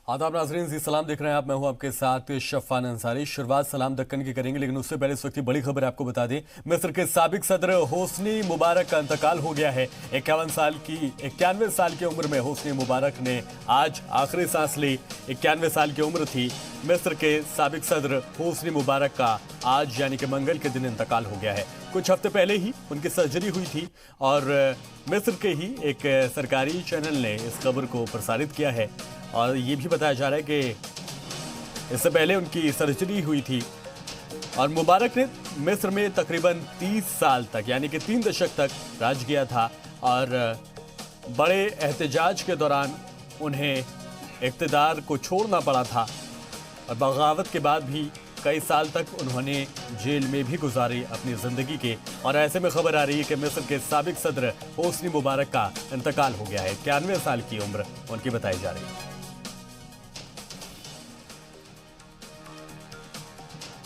आदाब नाजरीन, जी सलाम देख रहे हैं आप। मैं हूं आपके साथ शफ़ान अंसारी। शुरुआत सलाम दक्कन की करेंगे, लेकिन उससे पहले इस वक्त की बड़ी खबर आपको बता दें। मिस्र के साबिक सदर होस्नी मुबारक का इंतकाल हो गया है। 91 साल की उम्र में होस्नी मुबारक ने आज आखिरी सांस ली। 91 साल की उम्र थी मिस्र के साबिक सदर होस्नी मुबारक का आज यानी कि मंगल के दिन इंतकाल हो गया है। कुछ हफ्ते पहले ही उनकी सर्जरी हुई थी और मिस्र के ही एक सरकारी चैनल ने इस खबर को प्रसारित किया है और ये भी बताया जा रहा है कि इससे पहले उनकी सर्जरी हुई थी और मुबारक ने मिस्र में तकरीबन 30 साल तक यानी कि 3 दशक तक राज किया था और बड़े एहतजाज के दौरान उन्हें इक़्तिदार को छोड़ना पड़ा था और बगावत के बाद भी कई साल तक उन्होंने जेल में भी गुजारी अपनी ज़िंदगी के। और ऐसे में खबर आ रही है कि मिस्र के साबिक सदर होस्नी मुबारक का इंतकाल हो गया है। 91 साल की उम्र उनकी बताई जा रही है।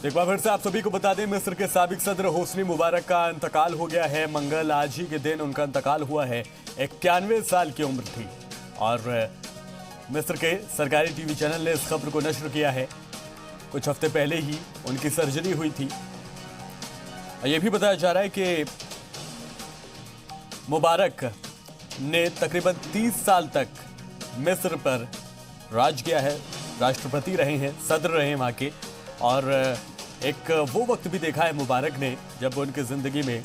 एक बार फिर से आप सभी को बता दें, मिस्र के साबिक सदर होस्नी मुबारक का इंतकाल हो गया है। मंगल आज ही के दिन उनका इंतकाल हुआ है। 91 साल की उम्र थी और मिस्र के सरकारी टीवी चैनल ने इस खबर को नश्र किया है। कुछ हफ्ते पहले ही उनकी सर्जरी हुई थी। यह भी बताया जा रहा है कि मुबारक ने तकरीबन 30 साल तक मिस्र पर राज किया है, राष्ट्रपति रहे हैं, सदर रहे हैं वहाँ के। और एक वो वक्त भी देखा है मुबारक ने जब उनकी ज़िंदगी में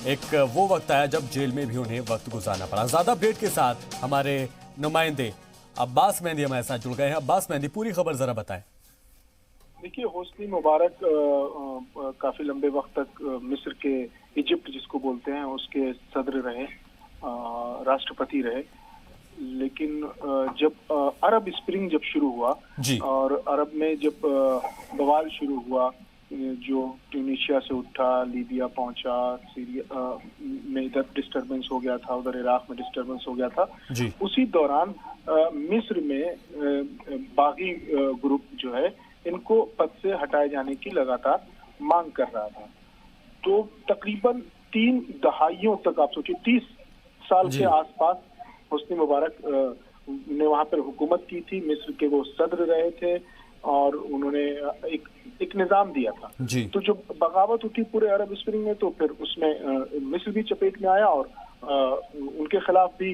एक वो वक्त आया जब जेल में भी उन्हें वक्त गुजारना पड़ा। ज़्यादा अपडेट के साथ हमारे नुमाइंदे अब्बास मेहंदी हमारे साथ जुड़ गए हैं। अब्बास मेहंदी, पूरी खबर ज़रा बताएं। देखिए, होस्नी मुबारक काफी लंबे वक्त तक मिस्र के इजिप्ट जिसको बोलते हैं उसके सदर रहे, राष्ट्रपति रहे। लेकिन जब अरब स्प्रिंग जब शुरू हुआ और अरब में जब बवाल शुरू हुआ, जो ट्यूनीशिया से उठा, लीबिया पहुंचा, सीरिया में इधर डिस्टर्बेंस हो गया था, उधर इराक में डिस्टर्बेंस हो गया था, उसी दौरान मिस्र में बागी ग्रुप जो है इनको पद से हटाए जाने की लगातार मांग कर रहा था। तो तकरीबन 3 दहाइयों तक, आप सोचिए 30 साल के आसपास होस्नी मुबारक ने वहां पर हुकूमत की थी। मिस्र के वो सदर रहे थे और उन्होंने एक निजाम दिया था। तो जब बगावत उठी पूरे अरब स्प्रिंग में, तो फिर उसमें मिस्र भी चपेट में आया और उनके खिलाफ भी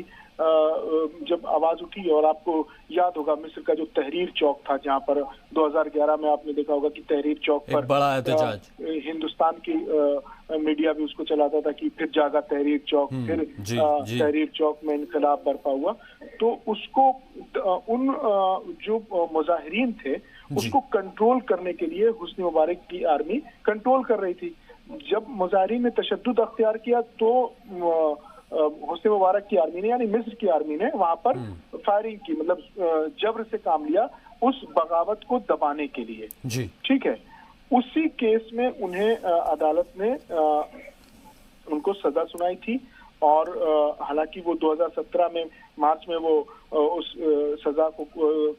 जब आवाज उठी। और आपको याद होगा मिस्र का जो तहरीर चौक था, जहां पर 2011 में आपने देखा होगा कि तहरीर चौक पर बड़ा एहतजाज, हिंदुस्तान की मीडिया भी उसको चलाता था कि फिर जागा तहरीर चौक, फिर तहरीर चौक में इनकलाब बर्पा हुआ। तो उसको उन जो मुजाहिरीन थे उसको कंट्रोल करने के लिए होस्नी मुबारक की आर्मी कंट्रोल कर रही थी। जब मुजाहिरीन ने तशद्दुद अख्तियार किया तो होस्नी मुबारक की आर्मी ने, यानी मिस्र की आर्मी ने वहां पर फायरिंग की, मतलब जबर से काम लिया उस बगावत को दबाने के लिए। ठीक है, उसी केस में उन्हें अदालत ने उनको सजा सुनाई थी और हालांकि वो 2017 में मार्च में वो उस सजा को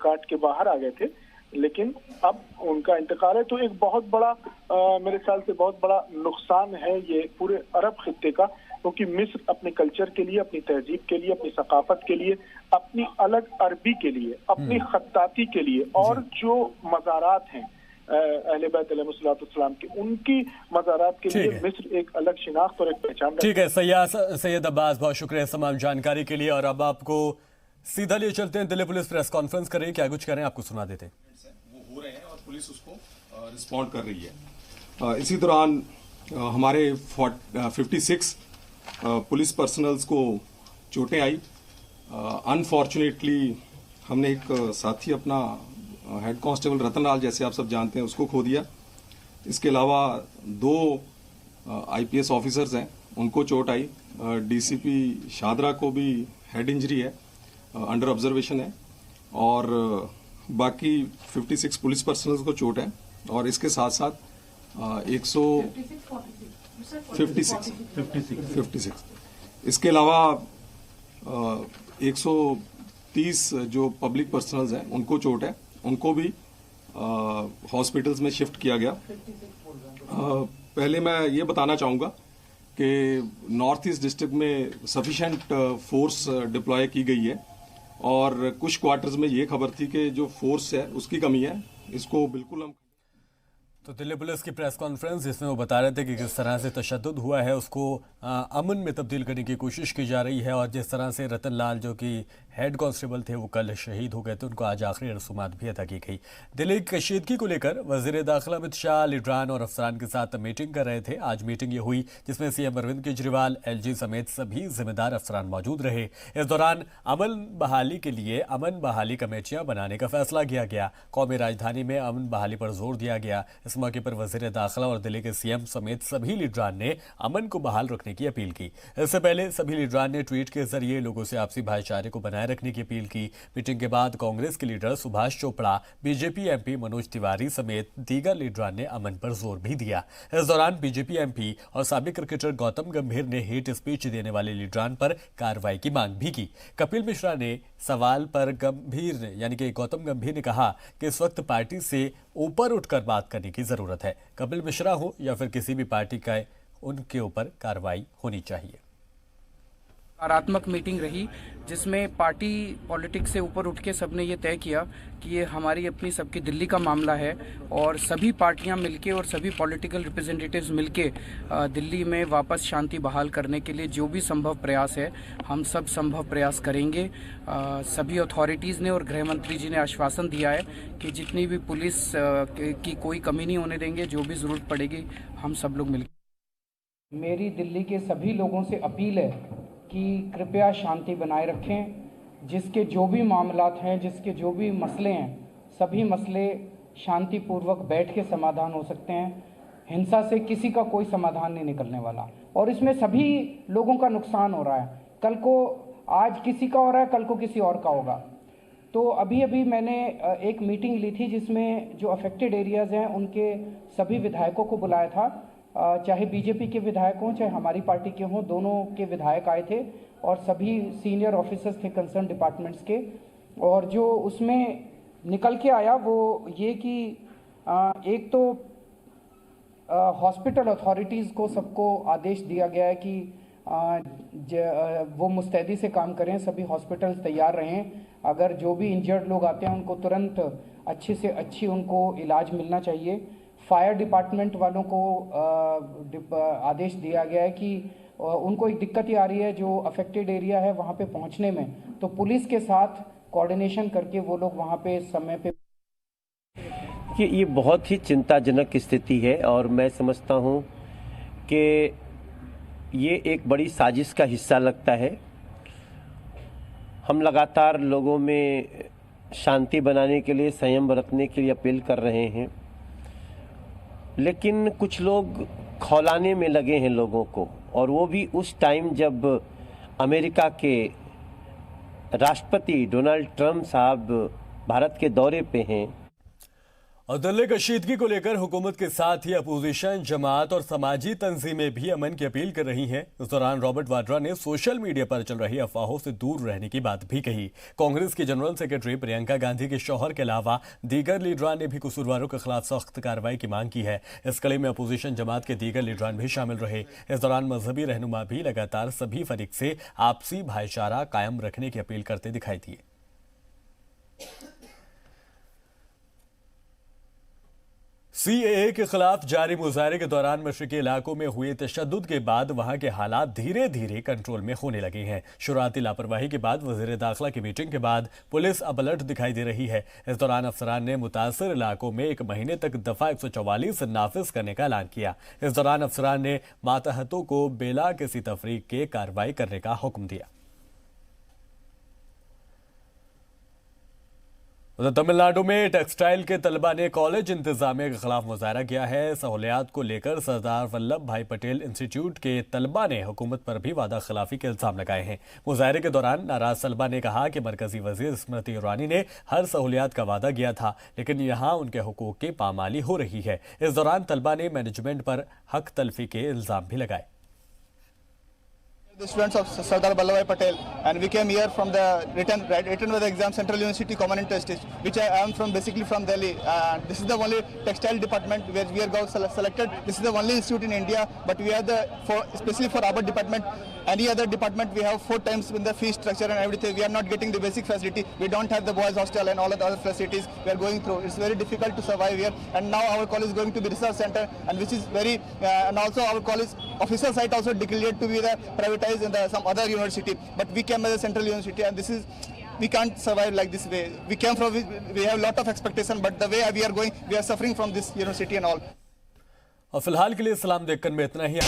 काट के बाहर आ गए थे, लेकिन अब उनका इंतकाल है। तो एक बहुत बड़ा मेरे ख्याल से बहुत बड़ा नुकसान है ये पूरे अरब खित्ते का, क्योंकि मिस्र अपने कल्चर के लिए, अपनी तहजीब के लिए, अपनी सकाफत के लिए, अपनी अलग अरबी के लिए, अपनी खत्ताती के लिए और जो मज़ारात हैं अहले बैत अलैहिस्सलाम के, उनकी मज़ारात के लिए मिस्र एक अलग शिनाख्त और एक पहचान। ठीक है सैयद अब्बास, बहुत शुक्रिया तमाम जानकारी के लिए। और अब आपको सीधा लिए चलते हैं, दिल्ली पुलिस प्रेस कॉन्फ्रेंस कर रही है, क्या कुछ करें आपको सुना देते हैं। वो हो रहे हैं और पुलिस उसको रिस्पॉन्ड कर रही है। इसी दौरान हमारे 56 पुलिस पर्सनल्स को चोटें आई। अनफॉर्चुनेटली हमने एक साथी अपना हेड कांस्टेबल रतन लाल, जैसे आप सब जानते हैं, उसको खो दिया। इसके अलावा 2 IPS ऑफिसर्स हैं, उनको चोट आई। DCP शादरा को भी हेड इंजरी है, अंडर ऑब्जर्वेशन है। और बाकी 56 पुलिस पर्सनल्स को चोट है। और इसके साथ साथ 56 इसके अलावा 130 जो पब्लिक पर्सनल्स हैं उनको चोट है, उनको भी हॉस्पिटल्स में शिफ्ट किया गया। पहले मैं ये बताना चाहूँगा कि नॉर्थ ईस्ट डिस्ट्रिक्ट में सफिशिएंट फोर्स डिप्लॉय की गई है और कुछ क्वार्टर्स में ये खबर थी कि जो फोर्स है उसकी कमी है, इसको बिल्कुल हम। तो दिल्ली पुलिस की प्रेस कॉन्फ्रेंस जिसमें वो बता रहे थे कि किस तरह से तशद्दुद हुआ है उसको अमन में तब्दील करने की कोशिश की जा रही है, और जिस तरह से रतन लाल जो कि हेड कांस्टेबल थे वो कल शहीद हो गए थे, उनको आज आखिरी रसूमात भी अदा की गई। दिल्ली की कशीदगी को लेकर वजीर दाखिला अमित शाह लीडरान और अफसरान के साथ मीटिंग कर रहे थे। आज मीटिंग ये हुई जिसमें सीएम अरविंद केजरीवाल, एलजी समेत सभी जिम्मेदार अफसरान मौजूद रहे। इस दौरान अमन बहाली के लिए अमन बहाली कमेटियां बनाने का फैसला किया गया। कौमी राजधानी में अमन बहाली पर जोर दिया गया। इस मौके पर वजीर दाखिला और दिल्ली के सीएम समेत सभी लीडरान ने अमन को बहाल रखने की अपील की। इससे पहले सभी लीडरान ने ट्वीट के जरिए लोगों से आपसी भाईचारे को बनाए रखने की अपील की। मीटिंग के बाद कांग्रेस के leader Subhash Chopra, BJP MP Manoj Tiwari समेत दीगर लीडरान ने अमन पर जोर भी दिया। इस दौरान बीजेपी एमपी और साबिक क्रिकेटर गौतम गंभीर ने हेट स्पीच देने वाले लीडरान पर कार्रवाई की मांग भी की। कपिल मिश्रा ने सवाल पर गौतम गंभीर ने कहा कि इस वक्त पार्टी से ऊपर उठकर बात करने की जरूरत है। कपिल मिश्रा हो या फिर किसी भी पार्टी का, उनके ऊपर कार्रवाई होनी चाहिए। सकारात्मक मीटिंग रही जिसमें पार्टी पॉलिटिक्स से ऊपर उठ के सबने ये तय किया कि ये हमारी अपनी सबकी दिल्ली का मामला है, और सभी पार्टियां मिलके और सभी पॉलिटिकल रिप्रेजेंटेटिव्स मिलके दिल्ली में वापस शांति बहाल करने के लिए जो भी संभव प्रयास है हम सब संभव प्रयास करेंगे। सभी अथॉरिटीज़ ने और गृह मंत्री जी ने आश्वासन दिया है कि जितनी भी पुलिस की कोई कमी नहीं होने देंगे, जो भी ज़रूरत पड़ेगी हम सब लोग मिलकर। मेरी दिल्ली के सभी लोगों से अपील है कि कृपया शांति बनाए रखें। जिसके जो भी मामलात हैं, जिसके जो भी मसले हैं, सभी मसले शांतिपूर्वक बैठ के समाधान हो सकते हैं। हिंसा से किसी का कोई समाधान नहीं निकलने वाला, और इसमें सभी लोगों का नुकसान हो रहा है। कल को आज किसी का हो रहा है, कल को किसी और का होगा। तो अभी मैंने एक मीटिंग ली थी जिसमें जो अफेक्टेड एरियाज़ हैं उनके सभी विधायकों को बुलाया था, चाहे बीजेपी के विधायक हों चाहे हमारी पार्टी के हों, दोनों के विधायक आए थे और सभी सीनियर ऑफिसर्स थे कंसर्न डिपार्टमेंट्स के। और जो उसमें निकल के आया वो ये कि एक तो हॉस्पिटल अथॉरिटीज़ को सबको आदेश दिया गया है कि वो मुस्तैदी से काम करें, सभी हॉस्पिटल्स तैयार रहें। अगर जो भी इंजर्ड लोग आते हैं उनको तुरंत अच्छी से अच्छी उनको इलाज मिलना चाहिए। फायर डिपार्टमेंट वालों को आदेश दिया गया है कि उनको एक दिक्कत ही आ रही है जो अफेक्टेड एरिया है वहाँ पे पहुँचने में, तो पुलिस के साथ कोऑर्डिनेशन करके वो लोग वहाँ पे समय पे। ये बहुत ही चिंताजनक स्थिति है और मैं समझता हूँ कि ये एक बड़ी साजिश का हिस्सा लगता है। हम लगातार लोगों में शांति बनाने के लिए, संयम बरतने के लिए अपील कर रहे हैं, लेकिन कुछ लोग खौलाने में लगे हैं लोगों को, और वो भी उस टाइम जब अमेरिका के राष्ट्रपति डोनाल्ड ट्रंप साहब भारत के दौरे पे हैं। और दिल्ली कशीदगी को लेकर हुकूमत के साथ ही अपोजिशन, जमात और समाजी तंजीमें भी अमन की अपील कर रही हैं। इस दौरान रॉबर्ट वाड्रा ने सोशल मीडिया पर चल रही अफवाहों से दूर रहने की बात भी कही। कांग्रेस की जनरल सेक्रेटरी प्रियंका गांधी के शौहर के अलावा दीगर लीडरान ने भी कसूरवारों के खिलाफ सख्त कार्रवाई की मांग की है। इस कड़ी में अपोजिशन जमात के दीगर लीडरान भी शामिल रहे। इस दौरान मजहबी रहनुमा भी लगातार सभी फरीक से आपसी भाईचारा कायम रखने की अपील करते दिखाई दिए। सीएए के खिलाफ जारी मुजाहरे के दौरान मशरकी इलाकों में हुए तशद्दुद के बाद वहां के हालात धीरे धीरे कंट्रोल में होने लगे हैं। शुरुआती लापरवाही के बाद वजीर दाखिला की मीटिंग के बाद पुलिस अब अलर्ट दिखाई दे रही है। इस दौरान अफसरान ने मुतासर इलाकों में 1 महीने तक दफा 144 नाफिज करने का ऐलान किया। इस दौरान अफसरान ने मातहतों को बेला किसी तफरीक के कार्रवाई करने का हुक्म दिया। तमिलनाडु में टेक्सटाइल के तलबा ने कॉलेज इंतजामिया के खिलाफ मुजाहरा किया है। सहूलियात को लेकर सरदार वल्लभ भाई पटेल इंस्टीट्यूट के तलबा ने हुकूमत पर भी वादा खिलाफी के इल्जाम लगाए हैं। मुजाहरे के दौरान नाराज तलबा ने कहा कि मरकजी वजीर स्मृति ईरानी ने हर सहूलियात का वादा किया था, लेकिन यहाँ उनके हुकूक की पामाली हो रही है। इस दौरान तलबा ने मैनेजमेंट पर हक तलफी के इल्जाम भी लगाए। The students of Sardar Vallabhbhai Patel, and we came here from the written with the exam Central University Common Interest Test, which I am from basically from Delhi. This is the only textile department where we are got selected. This is the only institute in India, but we are especially for our department. Any other department we have 4 times in the fee structure and everything. We are not getting the basic facility. We don't have the boys hostel and all of the other facilities we are going through. It's very difficult to survive here. And now our college is going to be research center, and which is very and also our college official site also declared to be the privatized in some other university. But we came as a central university, and this is we can't survive like this way. We came from we have a lot of expectation, but the way we are going, we are suffering from this university and all. और फिलहाल के लिए सलाम देखकर में इतना ही।